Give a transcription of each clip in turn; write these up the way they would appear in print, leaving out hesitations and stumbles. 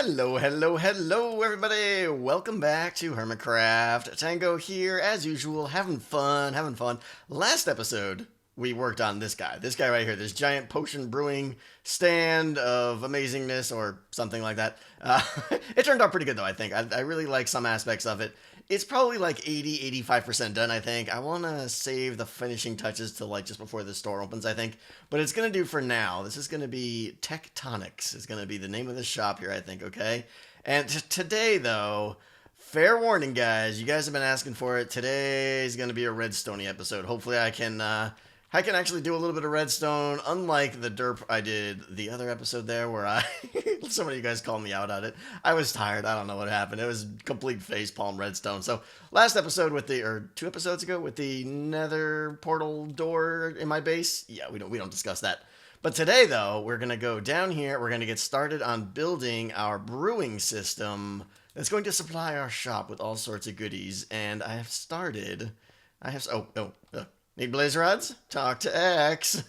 Hello, everybody! Welcome back to Hermitcraft. Tango here, as usual, having fun. Last episode, we worked on this guy. This guy right here, this giant potion brewing stand of amazingness, or something like that. It turned out pretty good, though, I think. I really like some aspects of it. It's probably like 80-85% done, I think. I want to save the finishing touches till like just before the store opens, I think. But it's going to do for now. This is going to be Tectonics. Is going to be the name of the shop here, I think, okay? And today, though, fair warning, guys. You guys have been asking for it. Today's going to be a Redstone episode. Hopefully I can actually do a little bit of redstone, unlike the derp I did the other episode there where some of you guys called me out on it. I was tired. I don't know what happened. It was complete facepalm redstone. So last episode or 2 episodes ago with the nether portal door in my base, yeah, we don't discuss that. But today, though, we're going to go down here. We're going to get started on building our brewing system that's going to supply our shop with all sorts of goodies. And need blaze rods? Talk to X.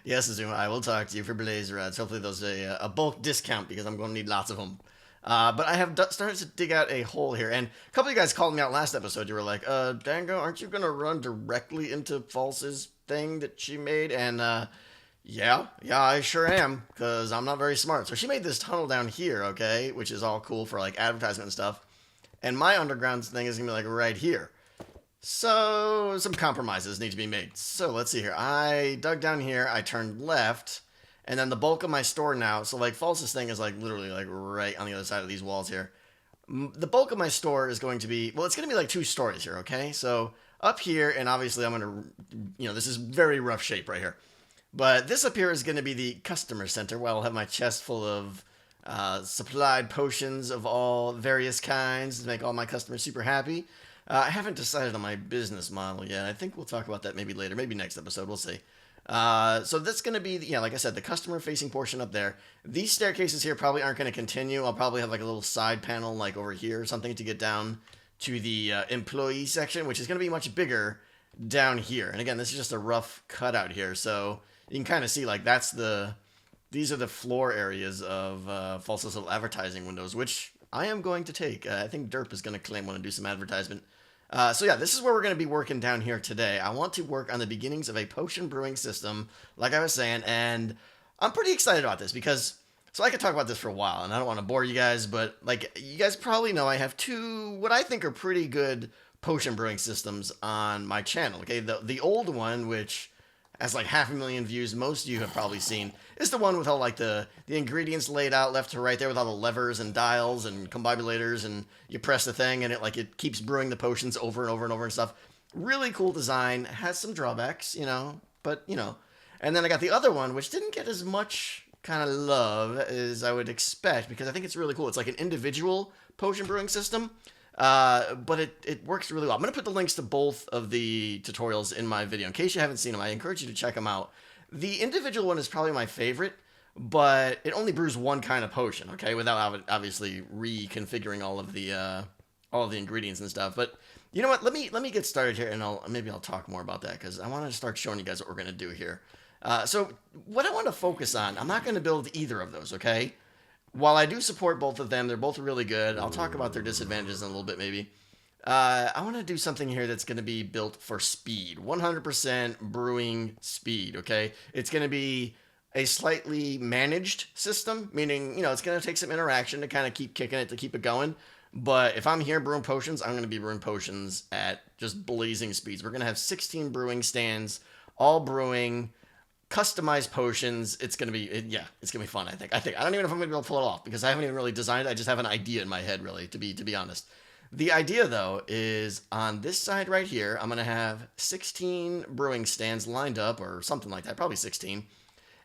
Yes, Azuma, I will talk to you for blaze rods. Hopefully those are a bulk discount because I'm going to need lots of them. But I have started to dig out a hole here. And a couple of you guys called me out last episode. You were like, Dango, aren't you going to run directly into False's thing that she made? And yeah, I sure am because I'm not very smart. So she made this tunnel down here, okay, which is all cool for like advertisement and stuff. And my underground thing is going to be like right here. So, some compromises need to be made. So, let's see here. I dug down here, I turned left, and then the bulk of my store now, so like False's thing is like literally like right on the other side of these walls here. The bulk of my store is going to be, well, it's going to be like 2 stories here, okay? So, up here, and obviously I'm going to, this is very rough shape right here. But this up here is going to be the customer center, where I'll have my chest full of supplied potions of all various kinds to make all my customers super happy. I haven't decided on my business model yet. I think we'll talk about that maybe later, maybe next episode. We'll see. So that's going to be, like I said, the customer-facing portion up there. These staircases here probably aren't going to continue. I'll probably have like a little side panel like over here or something to get down to the employee section, which is going to be much bigger down here. And again, this is just a rough cutout here. So you can kind of see like these are the floor areas of False's little advertising windows, which I am going to take. I think Derp is going to claim want to do some advertisement. So yeah, this is where we're going to be working down here today. I want to work on the beginnings of a potion brewing system, like I was saying, and I'm pretty excited about this because, so I could talk about this for a while, and I don't want to bore you guys, but like you guys probably know I have 2 what I think are pretty good potion brewing systems on my channel. Okay, the old one, which has like 500,000 views, most of you have probably seen, is the one with all like the ingredients laid out left to right there with all the levers and dials and combibulators, and you press the thing and it keeps brewing the potions over and over and over and stuff. Really cool design, has some drawbacks, but And then I got the other one, which didn't get as much kind of love as I would expect because I think it's really cool. It's like an individual potion brewing system. But it works really well. I'm going to put the links to both of the tutorials in my video. In case you haven't seen them, I encourage you to check them out. The individual one is probably my favorite, but it only brews one kind of potion, okay, without obviously reconfiguring all of the ingredients and stuff. But you know what? Let me get started here, and maybe I'll talk more about that because I want to start showing you guys what we're going to do here. So what I want to focus on, I'm not going to build either of those, okay? While I do support both of them, they're both really good. I'll talk about their disadvantages in a little bit, maybe. I want to do something here that's going to be built for speed. 100% brewing speed, okay? It's going to be a slightly managed system, meaning, it's going to take some interaction to kind of keep kicking it, to keep it going. But if I'm here brewing potions, I'm going to be brewing potions at just blazing speeds. We're going to have 16 brewing stands, all brewing customized potions. It's gonna be it's gonna be fun. I think I don't even know if I'm gonna be able to pull it off because I haven't even really designed it. I just have an idea in my head, really, to be honest. The idea though is on this side right here, I'm gonna have 16 brewing stands lined up or something like that, probably 16.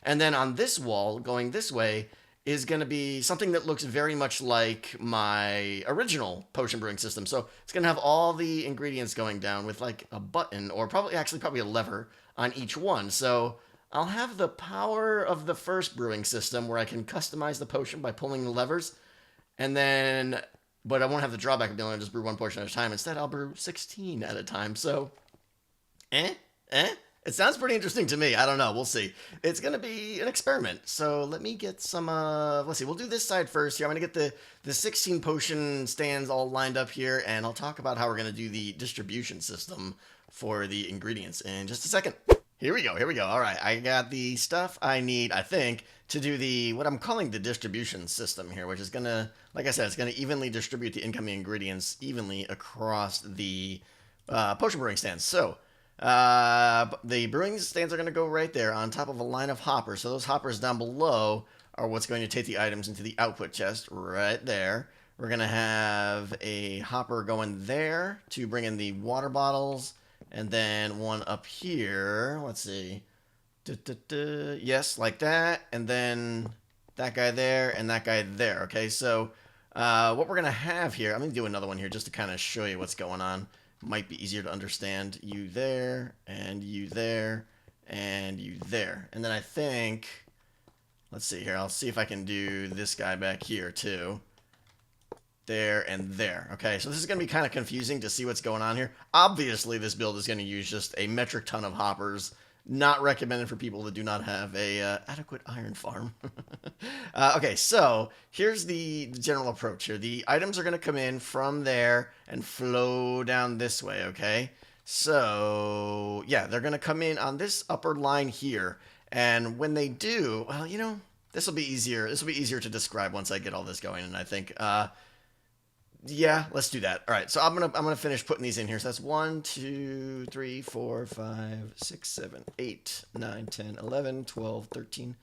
And then on this wall, going this way, is gonna be something that looks very much like my original potion brewing system. So it's gonna have all the ingredients going down with like a button or probably a lever on each one. So I'll have the power of the first brewing system where I can customize the potion by pulling the levers, but I won't have the drawback of being able to just brew one potion at a time. Instead, I'll brew 16 at a time. So, It sounds pretty interesting to me. I don't know. We'll see. It's going to be an experiment. So let me get some, let's see. We'll do this side first here. I'm going to get the 16 potion stands all lined up here, and I'll talk about how we're going to do the distribution system for the ingredients in just a second. Here we go. Here we go. All right. I got the stuff I need, I think, to do the, what I'm calling the distribution system here, which is going to, like I said, it's going to evenly distribute the incoming ingredients evenly across the potion brewing stands. So, the brewing stands are going to go right there on top of a line of hoppers. So those hoppers down below are what's going to take the items into the output chest right there. We're going to have a hopper going there to bring in the water bottles, and then one up here. Let's see. Yes, like that, and then that guy there and that guy there. Okay, so what we're going to have here, I'm going to do another one here just to kind of show you what's going on. Might be easier to understand. You there, and you there, and you there. And then I think, let's see here, I'll see if I can do this guy back here too. There and there. Okay, so this is going to be kind of confusing to see what's going on here. Obviously, this build is going to use just a metric ton of hoppers. Not recommended for people that do not have a adequate iron farm. Okay, so here's the general approach here. The items are going to come in from there and flow down this way, okay? So, yeah, they're going to come in on this upper line here. And when they do, well, you know, this will be easier. This will be easier to describe once I get all this going. And I think, yeah, let's do that. All right, so I'm gonna finish putting these in here. So that's 1, 2, 3, 4, 5, 6, 7, 8, 9, 10, 11, 12, 13,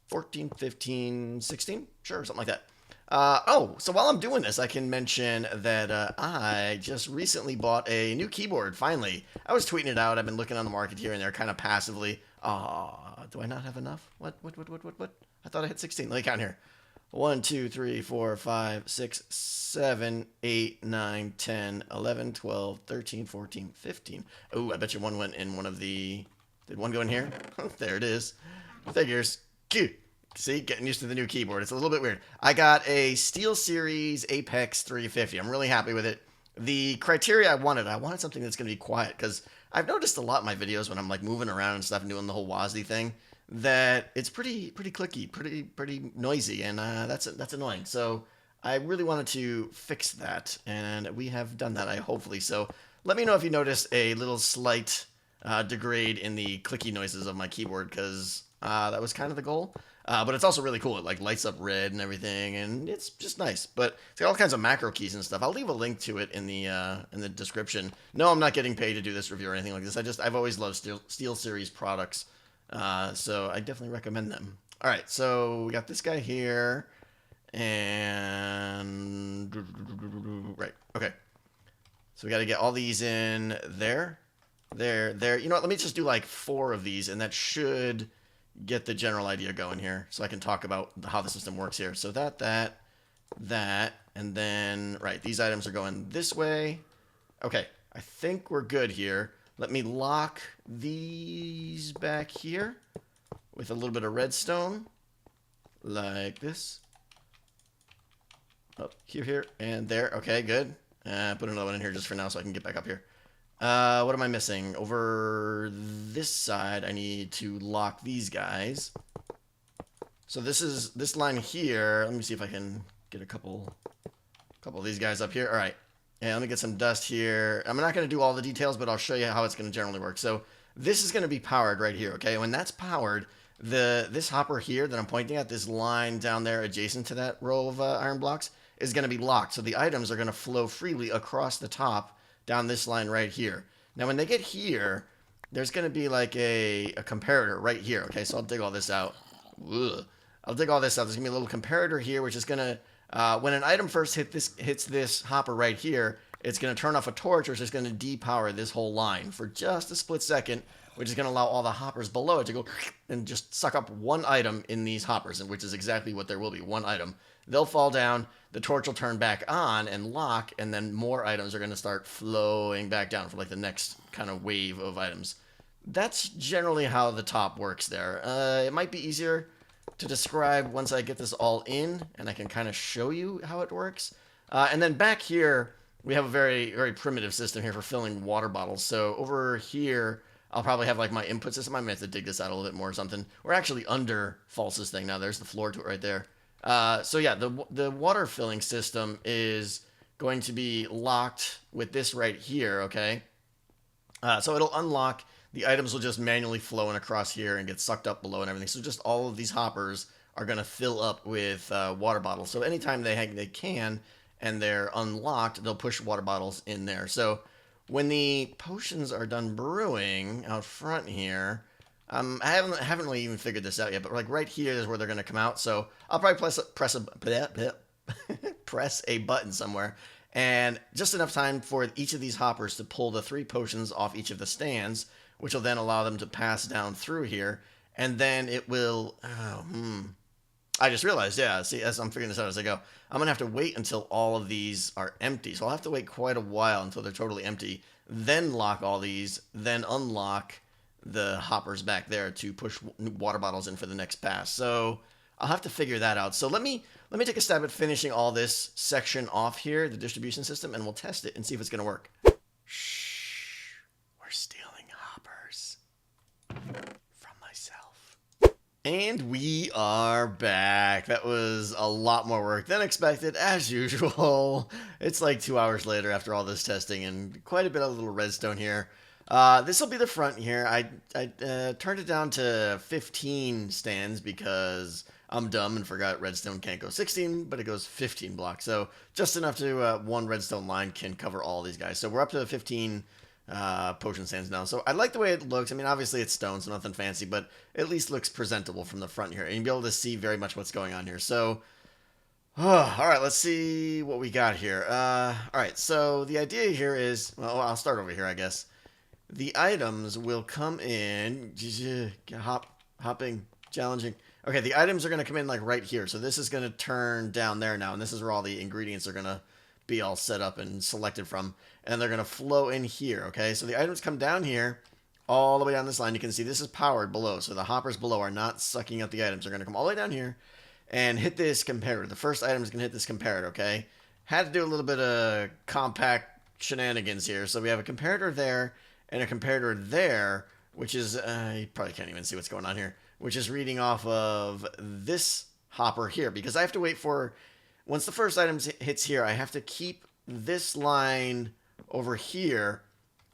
14, 15, 16. Sure, something like that. Oh, so while I'm doing this, I can mention that I just recently bought a new keyboard. Finally, I was tweeting it out. I've been looking on the market here and there, kind of passively. Do I not have enough? What? I thought I had 16. Let me count here. 1, 2, 3, 4, 5, 6, 7, 8, 9, 10, 11, 12, 13, 14, 15. Oh, I bet you one went in one of the... Did one go in here? There it is. Figures. See, getting used to the new keyboard. It's a little bit weird. I got a SteelSeries Apex 350. I'm really happy with it. The criteria I wanted something that's going to be quiet, because I've noticed a lot in my videos when I'm like moving around and stuff and doing the whole WASD thing, that it's pretty clicky, pretty noisy, and that's annoying. So I really wanted to fix that, and we have done that, hopefully. So let me know if you notice a little slight degrade in the clicky noises of my keyboard, because that was kind of the goal. But it's also really cool. It like lights up red and everything, and it's just nice. But it's got all kinds of macro keys and stuff. I'll leave a link to it in the description. No, I'm not getting paid to do this review or anything like this. I've always loved SteelSeries products. So I definitely recommend them. All right, so we got this guy here, and right, okay. So we got to get all these in there. You know what? Let me just do like 4 of these, and that should get the general idea going here, so I can talk about how the system works here. So that, and then right, these items are going this way. Okay, I think we're good here. Let me lock these back here with a little bit of redstone, like this. Oh, here, and there. Okay, good. Put another one in here just for now so I can get back up here. What am I missing? Over this side, I need to lock these guys. So this line here. Let me see if I can get a couple of these guys up here. All right. And let me get some dust here. I'm not going to do all the details, but I'll show you how it's going to generally work. So this is going to be powered right here, okay? When that's powered, this hopper here that I'm pointing at, this line down there adjacent to that row of iron blocks, is going to be locked. So the items are going to flow freely across the top down this line right here. Now, when they get here, there's going to be like a comparator right here, okay? So I'll dig all this out. Ugh. I'll dig all this out. There's going to be a little comparator here, which is going to... when an item first hits this hopper right here, it's going to turn off a torch, which is going to depower this whole line for just a split second, which is going to allow all the hoppers below it to go and just suck up one item in these hoppers, which is exactly what there will be, one item. They'll fall down, the torch will turn back on and lock, and then more items are going to start flowing back down for like the next kind of wave of items. That's generally how the top works there. It might be easier to describe once I get this all in and I can kind of show you how it works. And then back here, we have a very primitive system here for filling water bottles. So over here, I'll probably have like my input system. I might have to dig this out a little bit more or something. We're actually under False's thing now. There's the floor to it right there. So yeah, the water filling system is going to be locked with this right here, okay? So it'll unlock. The items will just manually flow in across here and get sucked up below and everything. So just all of these hoppers are going to fill up with water bottles. So anytime they can and they're unlocked, they'll push water bottles in there. So when the potions are done brewing out front here, I haven't really even figured this out yet, but like right here is where they're going to come out. So I'll probably press a button somewhere, and just enough time for each of these hoppers to pull the 3 potions off each of the stands, which will then allow them to pass down through here, and then it will. I just realized, yeah. See, as I'm figuring this out as I go, I'm gonna have to wait until all of these are empty. So I'll have to wait quite a while until they're totally empty, then lock all these, then unlock the hoppers back there to push water bottles in for the next pass. So I'll have to figure that out. So let me take a stab at finishing all this section off here, the distribution system, and we'll test it and see if it's gonna work. Shh, we're stealing hoppers from myself. And we are back. That was a lot more work than expected, as usual. It's like 2 hours later after all this testing and quite a bit of little redstone here. This will be the front here. I turned it down to 15 stands because I'm dumb and forgot redstone can't go 16, but it goes 15 blocks. So just enough to one redstone line can cover all these guys. So we're up to 15 potion stands now. So I like the way it looks. I mean, obviously it's stone, so nothing fancy, but at least looks presentable from the front here. And you'll be able to see very much what's going on here. So, all right, let's see what we got here. All right, so the idea here is, well, I'll start over here, I guess. The items will come in, hopping, challenging. Okay, the items are going to come in like right here. So this is going to turn down there now, and this is where all the ingredients are going to be all set up and selected from. And they're going to flow in here, okay? So the items come down here, all the way down this line. You can see this is powered below, so the hoppers below are not sucking up the items. They're going to come all the way down here and hit this comparator. The first item is going to hit this comparator, okay? Had to do a little bit of compact shenanigans here. So we have a comparator there and a comparator there, which is, you probably can't even see what's going on here, which is reading off of this hopper here, because I have to wait for, once the first item hits here, I have to keep this line over here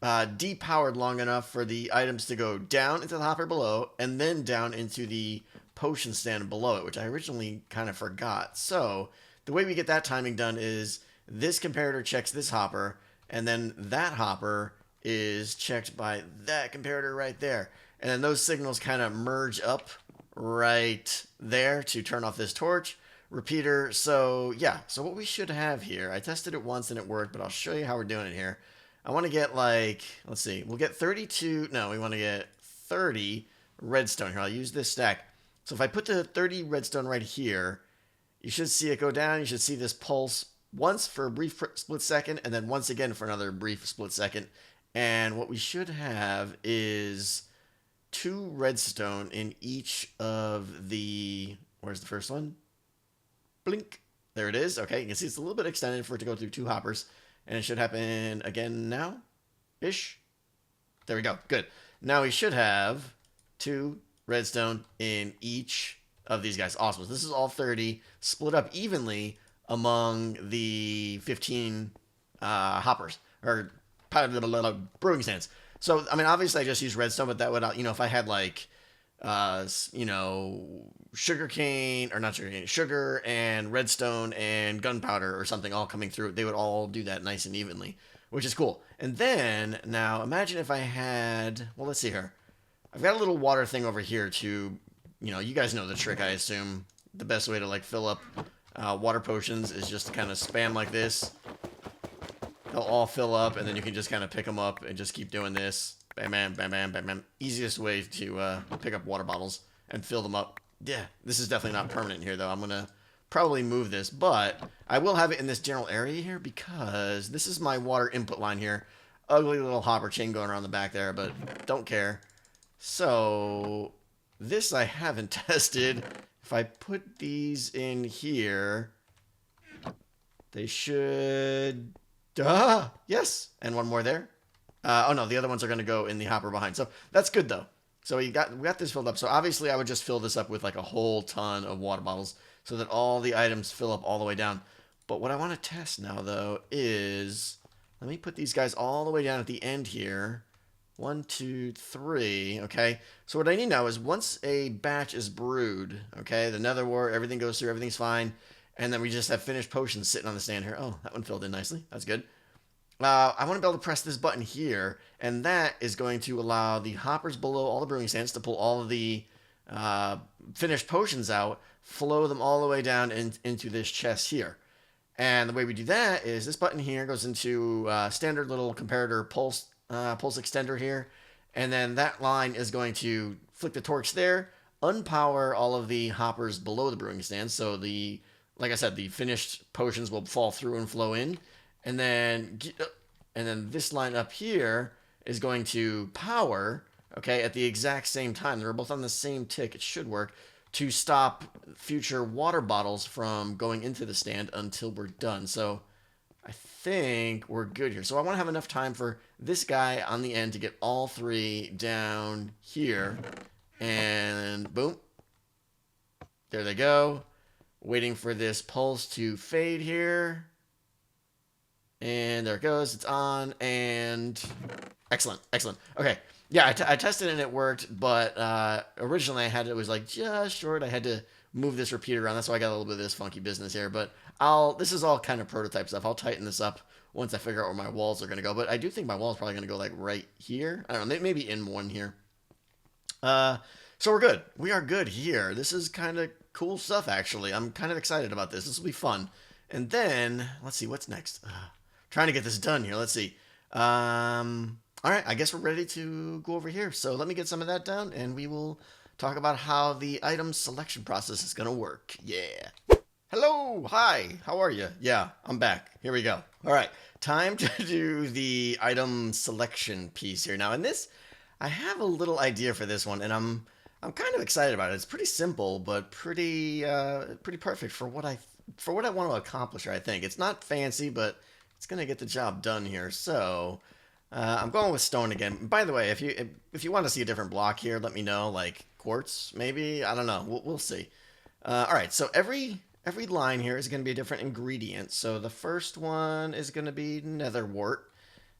depowered long enough for the items to go down into the hopper below and then down into the potion stand below it, which I originally kind of forgot. So the way we get that timing done is this comparator checks this hopper, and then that hopper is checked by that comparator right there. And then those signals kind of merge up right there to turn off this torch repeater. So yeah, so what we should have here, I tested it once and it worked, but I'll show you how we're doing it here. I want to get like, let's see, we'll get 32, no, we want to get 30 redstone here. I'll use this stack. So if I put the 30 redstone right here, you should see it go down. You should see this pulse once for a brief split second, and then once again for another brief split second. And what we should have is 2 redstone in each of the, where's the first one? Blink. There it is. Okay, you can see it's a little bit extended for it to go through 2 hoppers. And it should happen again now-ish. There we go. Good. Now we should have 2 redstone in each of these guys. Awesome. So this is all 30, split up evenly among the 15 hoppers, or brewing stands. So, I mean, obviously I just use redstone, but that would, you know, if I had like, you know, sugar and redstone and gunpowder or something all coming through, they would all do that nice and evenly, which is cool. And then, now, imagine if I had, well, let's see here. I've got a little water thing over here to, you know, you guys know the trick, I assume. The best way to, like, fill up water potions is just to kind of spam like this. They'll all fill up, and then you can just kind of pick them up and just keep doing this. Bam, bam, bam, bam, bam, bam. Easiest way to pick up water bottles and fill them up. Yeah, this is definitely not permanent here, though. I'm going to probably move this, but I will have it in this general area here because this is my water input line here. Ugly little hopper chain going around the back there, but don't care. So, this I haven't tested. If I put these in here, they should... yes! And one more there. Oh no, the other ones are going to go in the hopper behind. So that's good though. So we got this filled up. So obviously I would just fill this up with like a whole ton of water bottles so that all the items fill up all the way down. But what I want to test now though is, let me put these guys all the way down at the end here. 1, 2, 3. Okay. So what I need now is once a batch is brewed, okay, the nether wart, everything goes through, everything's fine. And then we just have finished potions sitting on the stand here. Oh, that one filled in nicely. That's good. I want to be able to press this button here, and that is going to allow the hoppers below all the brewing stands to pull all of the finished potions out, flow them all the way down into this chest here. And the way we do that is this button here goes into standard little comparator pulse extender here, and then that line is going to flick the torch there, unpower all of the hoppers below the brewing stand, so like I said, the finished potions will fall through and flow in. And then this line up here is going to power, okay, at the exact same time. They're both on the same tick. It should work to stop future water bottles from going into the stand until we're done. So I think we're good here. So I want to have enough time for this guy on the end to get all 3 down here. And boom. There they go. Waiting for this pulse to fade here. And there it goes. It's on. And excellent. Excellent. Okay. Yeah, I tested it and it worked. But originally it was like just short. I had to move this repeater around. That's why I got a little bit of this funky business here. But this is all kind of prototype stuff. I'll tighten this up once I figure out where my walls are going to go. But I do think my wall is probably going to go like right here. I don't know. Maybe in one here. So we're good. We are good here. This is kind of cool stuff, actually. I'm kind of excited about this. This will be fun. And then, let's see, what's next? Trying to get this done here. Let's see. All right, I guess we're ready to go over here. So let me get some of that down, and we will talk about how the item selection process is going to work. Yeah. Hello. Hi. How are you? Yeah, I'm back. Here we go. All right, time to do the item selection piece here. Now, in this, I have a little idea for this one, and I'm kind of excited about it. It's pretty simple, but pretty perfect for what I want to accomplish here, I think. It's not fancy, but it's going to get the job done here. So I'm going with stone again. By the way, if you want to see a different block here, let me know, like quartz, maybe. I don't know. We'll see. All right, so every line here is going to be a different ingredient. So the first one is going to be nether wart.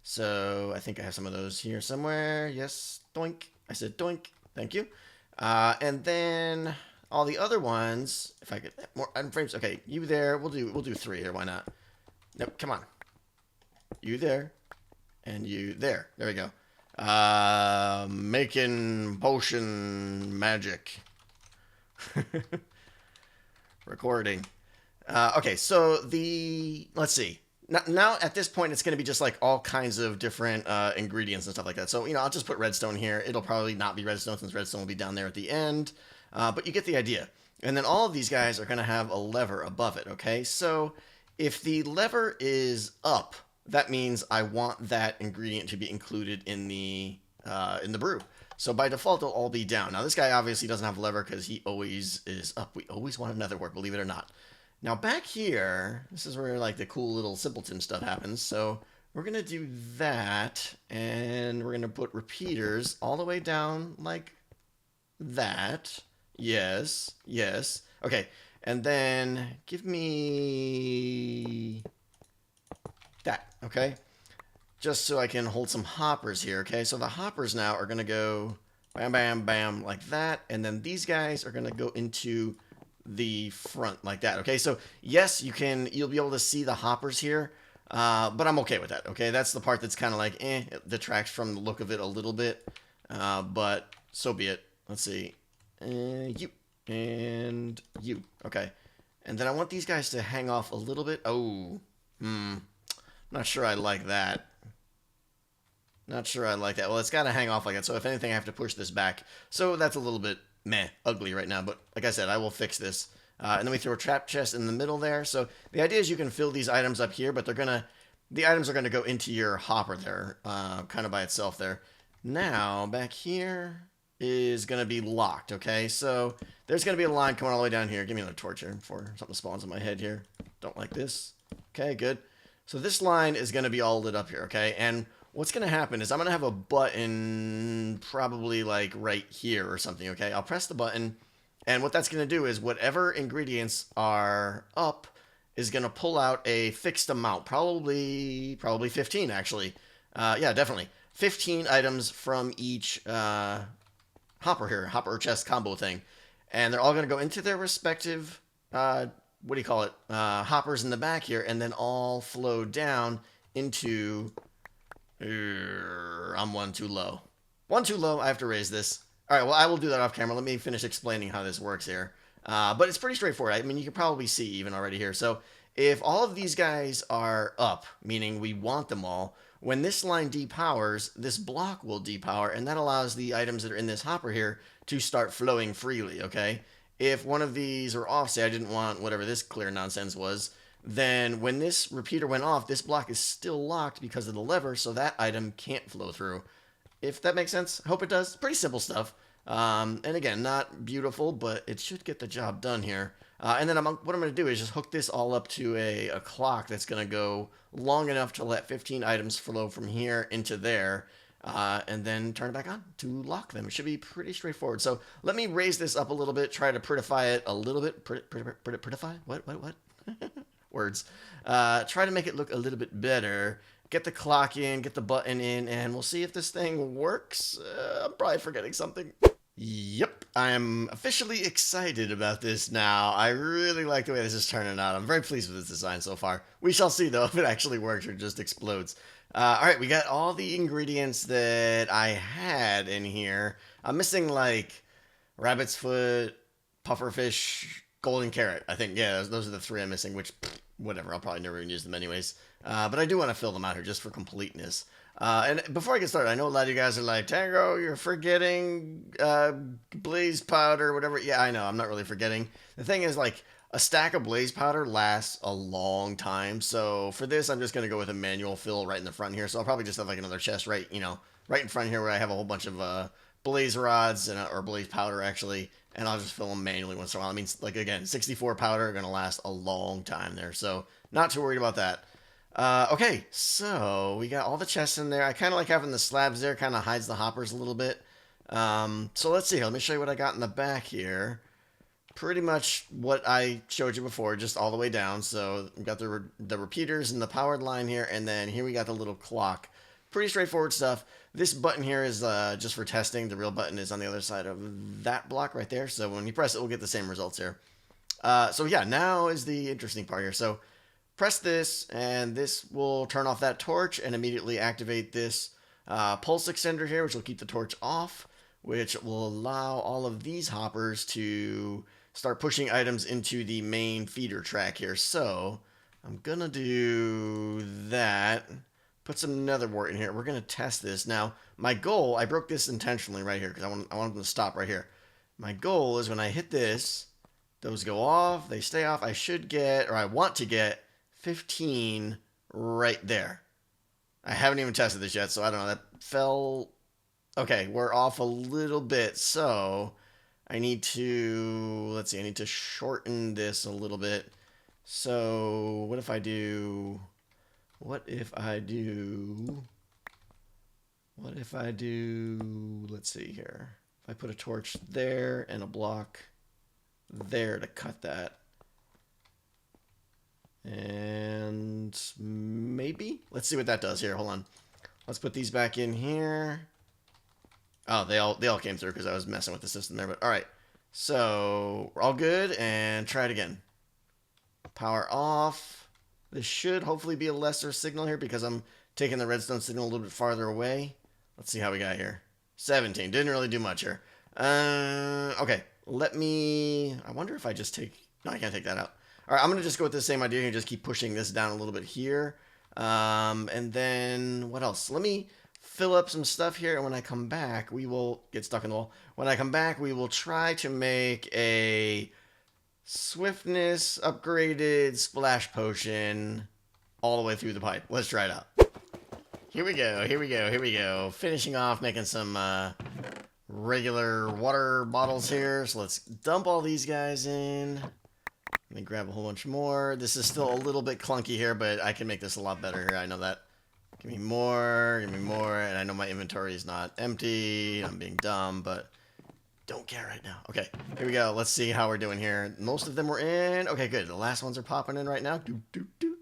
So I think I have some of those here somewhere. Yes, doink. I said doink. Thank you. And then all the other ones, if I get more item frames. Okay, you there. We'll do 3 here. Why not? Nope. Come on. You there, and you there. There we go. Making potion magic. Recording. Okay, so let's see. Now at this point, it's going to be just like all kinds of different ingredients and stuff like that. So, I'll just put redstone here. It'll probably not be redstone since redstone will be down there at the end. But you get the idea. And then all of these guys are going to have a lever above it, okay? So if the lever is up, that means I want that ingredient to be included in the brew. So by default, they'll all be down. Now, this guy obviously doesn't have a lever because he always is up. We always want another word, believe it or not. Now, back here, this is where, like, the cool little simpleton stuff happens. So we're going to do that, and we're going to put repeaters all the way down like that. Yes, yes. Okay, and then give me that, okay? Just so I can hold some hoppers here, okay? So the hoppers now are going to go bam, bam, bam, like that. And then these guys are going to go into the front like that, okay? So, yes, you'll be able to see the hoppers here, but I'm okay with that, okay? That's the part that's kind of like, it detracts from the look of it a little bit, but so be it. Let's see. You. And you. Okay. And then I want these guys to hang off a little bit. Oh, not sure I like that. Not sure I like that. Well, it's got to hang off like that. So if anything, I have to push this back. So that's a little bit ugly right now. But like I said, I will fix this. And then we throw a trap chest in the middle there. So the idea is you can fill these items up here, but the items are going to go into your hopper there, kind of by itself there. Now, back here is going to be locked, okay? So there's going to be a line coming all the way down here. Give me another torch here before something spawns in my head here. Don't like this. Okay, good. So this line is going to be all lit up here, okay? And what's going to happen is I'm going to have a button probably like right here or something, okay? I'll press the button, and what that's going to do is whatever ingredients are up is going to pull out a fixed amount, probably 15 actually. Yeah, definitely. 15 items from each hopper here, hopper chest combo thing. And they're all going to go into their respective, what do you call it, hoppers in the back here, and then all flow down into, I'm one too low. One too low, I have to raise this. All right, well, I will do that off camera. Let me finish explaining how this works here. But it's pretty straightforward. I mean, you can probably see even already here. So if all of these guys are up, meaning we want them all, when this line depowers, this block will depower, and that allows the items that are in this hopper here to start flowing freely, okay? If one of these are off, say I didn't want whatever this clear nonsense was, then when this repeater went off, this block is still locked because of the lever, so that item can't flow through. If that makes sense, I hope it does. Pretty simple stuff. And again, not beautiful, but it should get the job done here. And then what I'm going to do is just hook this all up to a clock that's going to go long enough to let 15 items flow from here into there, and then turn it back on to lock them. It should be pretty straightforward. So let me raise this up a little bit, try to prettify it a little bit. Prettify? What? Words. Try to make it look a little bit better. Get the clock in, get the button in, and we'll see if this thing works. I'm probably forgetting something. Yep, I'm officially excited about this now. I really like the way this is turning out. I'm very pleased with this design so far. We shall see, though, if it actually works or just explodes. All right, we got all the ingredients that I had in here. I'm missing, like, rabbit's foot, pufferfish, golden carrot. I think, yeah, those are the three I'm missing, which, whatever, I'll probably never even use them anyways. But I do want to fill them out here just for completeness. And before I get started, I know a lot of you guys are like, Tango, you're forgetting blaze powder, whatever. Yeah, I know, I'm not really forgetting. The thing is, like, a stack of blaze powder lasts a long time. So for this, I'm just going to go with a manual fill right in the front here. So I'll probably just have like another chest right, right in front here where I have a whole bunch of blaze rods or blaze powder actually. And I'll just fill them manually once in a while. I mean, like, again, 64 powder are going to last a long time there. So not too worried about that. Okay, so we got all the chests in there. I kind of like having the slabs there, kind of hides the hoppers a little bit. So let's see. Let me show you what I got in the back here. Pretty much what I showed you before, just all the way down. So we've got the repeaters and the powered line here, and then here we got the little clock. Pretty straightforward stuff. This button here is just for testing. The real button is on the other side of that block right there. So when you press it, we'll get the same results here. So yeah, now is the interesting part here. So press this, and this will turn off that torch and immediately activate this pulse extender here, which will keep the torch off, which will allow all of these hoppers to start pushing items into the main feeder track here. So I'm going to do that. Put some nether wart in here. We're going to test this. Now, my goal, I broke this intentionally right here because I want them to stop right here. My goal is when I hit this, those go off, they stay off. I should get, or I want to get, 15 right there. I haven't even tested this yet, so I don't know. That fell. Okay, we're off a little bit, so I need to, let's see, I need to shorten this a little bit. So what if I do, let's see here. If I put a torch there and a block there to cut that. And maybe, let's see what that does here. Hold on. Let's put these back in here. Oh, they all came through because I was messing with the system there. But all right, so we're all good, and try it again. Power off. This should hopefully be a lesser signal here because I'm taking the redstone signal a little bit farther away. Let's see how we got here. 17. Didn't really do much here. Okay, I wonder if I just take, no, I can't take that out. All right, I'm going to just go with the same idea and just keep pushing this down a little bit here. And then what else? Let me fill up some stuff here, and when I come back, we will get stuck in the wall. When I come back, we will try to make a swiftness upgraded splash potion all the way through the pipe. Let's try it out. Here we go. Finishing off making some regular water bottles here. So let's dump all these guys in. Let me grab a whole bunch more. This is still a little bit clunky here, but I can make this a lot better here. I know that. Give me more, give me more. And I know my inventory is not empty. I'm being dumb, but don't care right now. Okay, here we go. Let's see how we're doing here. Most of them were in. Okay, good. The last ones are popping in right now. Doop, doop, doop.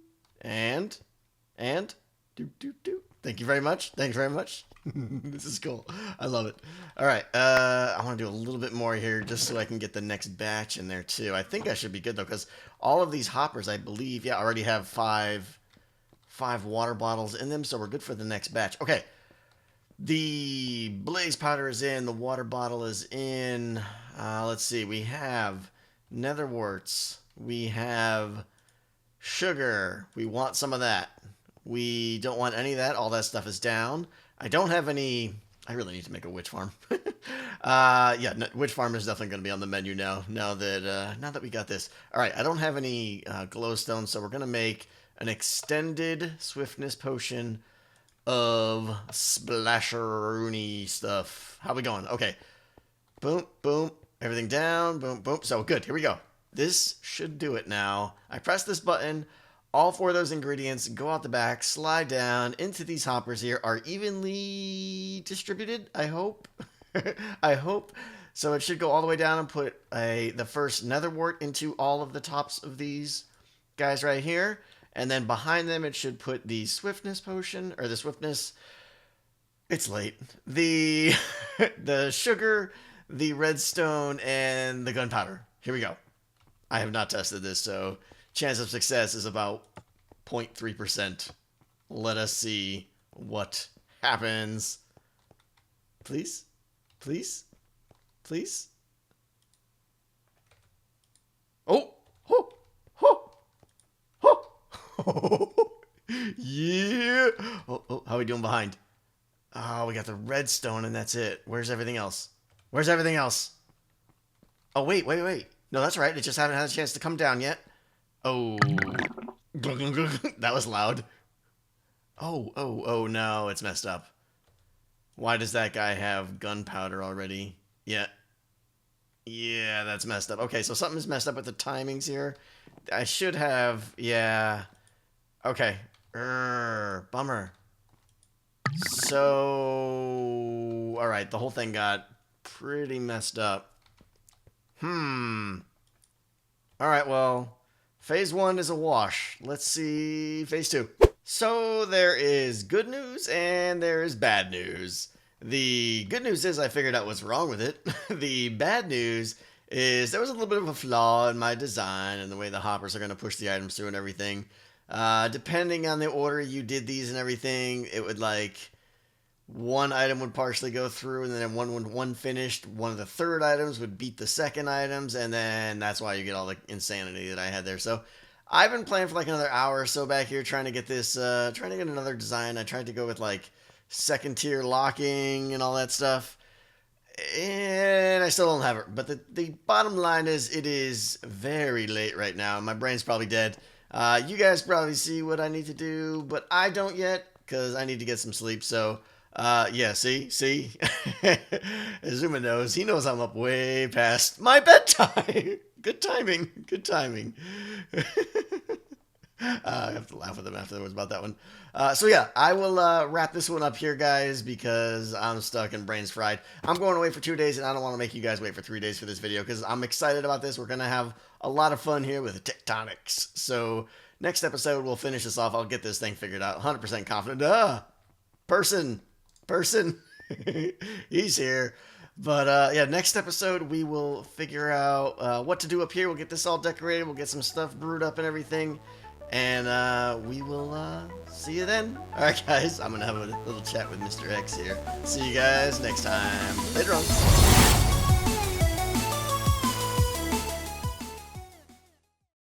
And, doop, doop, doop. Thank you very much. Thanks very much. This is cool. I love it. All right. I want to do a little bit more here just so I can get the next batch in there too. I think I should be good though, because all of these hoppers, I believe, yeah, already have five water bottles in them, so we're good for the next batch. Okay. The blaze powder is in. The water bottle is in. Let's see. We have nether warts. We have sugar. We want some of that. We don't want any of that. All that stuff is down. I don't have any. I really need to make a witch farm. Yeah, witch farm is definitely going to be on the menu now. Now that we got this. All right. I don't have any glowstone, so we're going to make an extended swiftness potion of splasheroony stuff. How we going? Okay. Boom, boom. Everything down. Boom, boom. So good. Here we go. This should do it now. I press this button. All 4 of those ingredients go out the back, slide down into these hoppers here, are evenly distributed, I hope. I hope. So it should go all the way down and put the first nether wart into all of the tops of these guys right here. And then behind them, it should put the swiftness potion, or the swiftness, it's late, the sugar, the redstone, and the gunpowder. Here we go. I have not tested this, so chance of success is about 0.3%. Let us see what happens. Please? Please? Please? Oh! Yeah. Oh, how are we doing behind? Oh, we got the redstone and that's it. Where's everything else? Where's everything else? Oh, wait. No, that's right. It just haven't had a chance to come down yet. Oh. That was loud. Oh, no. It's messed up. Why does that guy have gunpowder already? Yeah. Yeah, that's messed up. Okay, so something's messed up with the timings here. I should have... Yeah... Okay. Bummer. So... Alright, the whole thing got pretty messed up. Alright, well... Phase 1 is a wash. Let's see... Phase 2. So, there is good news and there is bad news. The good news is I figured out what's wrong with it. The bad news is there was a little bit of a flaw in my design and the way the hoppers are going to push the items through and everything. Depending on the order you did these and everything, it would like one item would partially go through and then one finished, one of the third items would beat the second items, and then that's why you get all the insanity that I had there. So I've been playing for like another hour or so back here trying to get this, trying to get another design. I tried to go with like second tier locking and all that stuff, and I still don't have it. But the bottom line is it is very late right now. My brain's probably dead. You guys probably see what I need to do, but I don't yet because I need to get some sleep. So, yeah, see? Azuma knows. He knows I'm up way past my bedtime. Good timing. I have to laugh with him afterwards about that one. So yeah, I will wrap this one up here, guys, because I'm stuck and brain's fried. I'm going away for 2 days, and I don't want to make you guys wait for 3 days for this video because I'm excited about this. We're going to have a lot of fun here with Tectonics. So next episode, we'll finish this off. I'll get this thing figured out. 100% confident. Person. He's here. But yeah, next episode, we will figure out what to do up here. We'll get this all decorated. We'll get some stuff brewed up and everything. And we will see you then. Alright, guys, I'm going to have a little chat with Mr. X here. See you guys next time. Later on.